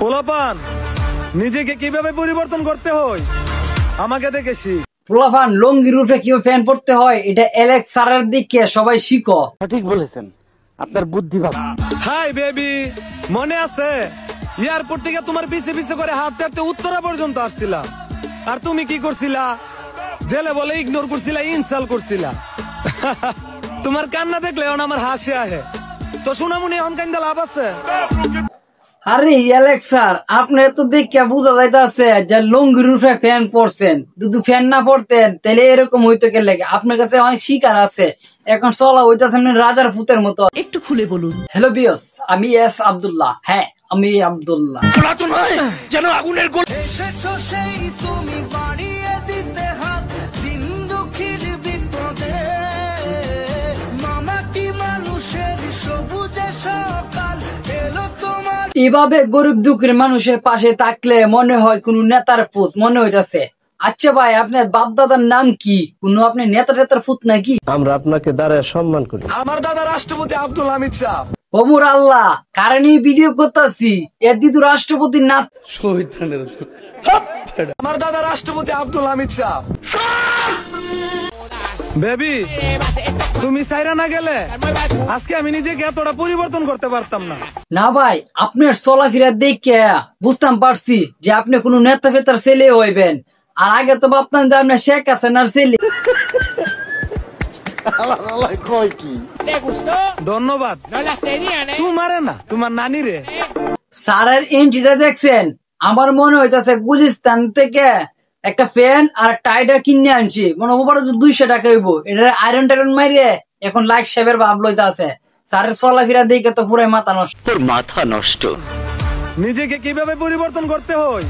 পোলাপান নিজেকে কিভাবে পরিবর্তন করতে হয় আমাকে দেখেছি। পোলাপান লঙ্গির উঠে কিভাবে ফ্যান পড়তে হয় এটা এলেক্স স্যারের দিকে সবাই শিখো। সঠিক বলেছেন, আপনার বুদ্ধি ভালো। হাই বেবি, মনে আছে এয়ারপোর্ট থেকে তোমার পিছে পিছে করে হাঁটতে হাঁটতে উত্তরা পর্যন্ত আসছিলাম, আর তুমি কি করছিলা? জেলে বলে ইগনোর করছিলা, ইনসাল করছিলা। তোমার কান্না দেখলে এখন আমার হাসি আহে। তো সোনামণি এখন কান্দা লাভ আছে? আরে এলেক্স স্যার, আপনি তো দেখে বোঝা যাইতেছে যে লঙ্গির উঠে ফ্যান পড়ছেন। যদি ফ্যান না পড়তেন তাহলে এরকম হইতো কে লেগে। আপনার কাছে অনেক শিকার আছে, এখন চলা হইতেছে রাজার ফুতের মতো। একটু খুলে বলুন। হ্যালো বিয়স, আমি এস আব্দুল্লাহ। হ্যাঁ, আমি আব্দুল্লাহ। যেন আগুনের গোল। এভাবে গরিব দুঃখের মানুষের পাশে থাকলে মনে হয় কোন নেতার পুত মনে হইতেছে। আচ্ছা ভাই, আপনার বাপ দাদার নাম কি? কোন আপনি নেতা টেতার পুত নাকি? আমরা আপনাকে দাঁড়ায় সম্মান করি। আমার দাদা রাষ্ট্রপতি আব্দুল হামিদ সাহেব। ওমর আল্লাহ, কারণে ভিডিও করতেছি এর দিদু রাষ্ট্রপতির নাম। আমার দাদা রাষ্ট্রপতি আব্দুল হামিদ সাহেব। বেবি, তুমি সাইরা না গেলে আজকে আমি নিজেকে এতটা পরিবর্তন করতে পারতাম না। না ভাই, আপনার চলাফেরা দেখে বুঝতাম পারছি যে আপনি কোন নেতা ফেতার ছেলে হইবেন। আর আগে তো ভাবতাম যে আপনি শেখ হাসিনার ছেলে। ধন্যবাদ। তোমার না, তোমার নানি রে। স্যারের এন্ট্রিটা দেখছেন? আমার মনে হইতেছে গুলিস্তান থেকে একটা ফ্যান আর টাইটা কিনে আনছি, মনে হয় 200 টাকা হইব। এটা আয়রন টাইরন মারিয়ে এখন লাইক সাহেবের ভাব লইতে আছে। স্যারের চলাফেরা দেখে তো পুরো মাথা নষ্ট। মাথা নষ্ট। নিজেকে কিভাবে পরিবর্তন করতে হয়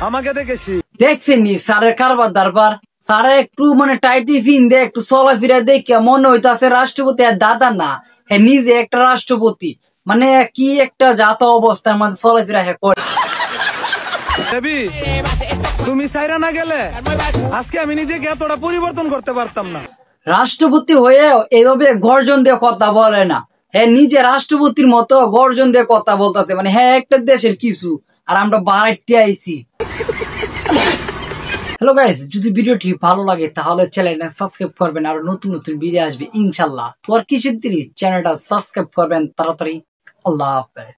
আমাকে দেখেছি। দেখছেন নি স্যারের কারবার দরবার? স্যারে একটু টাইটি ফিন দে, একটু চলাফেরা দেখে মনে হইতাছে রাষ্ট্রপতি আর দাদা না, হ্যাঁ নিজে একটা রাষ্ট্রপতি। কি একটা জাত অবস্থার মধ্যে চলাফেরা হ্যাঁ করে। বেবি, তুমি সাইরা না গেলে আজকে আমি নিজেকে এতটা পরিবর্তন করতে পারতাম না। রাষ্ট্রপতি হয়েও এইভাবে গর্জন দিয়ে কথা বলে না। হ্যাঁ নিজে রাষ্ট্রপতির মতো গর্জন দিয়ে কথা বলতেছে, হ্যাঁ একটা দেশের কিছু, আর আমরা বাড়াইতে আইছি। হ্যালো গাইস, যদি ভিডিওটি ভালো লাগে তাহলে চ্যানেলটা সাবস্ক্রাইব করবেন, আর নতুন নতুন ভিডিও আসবে ইনশাল্লাহ। তো আর কিছু চ্যানেলটা সাবস্ক্রাইব করবেন তাড়াতাড়ি। আল্লাহ হাফেজ।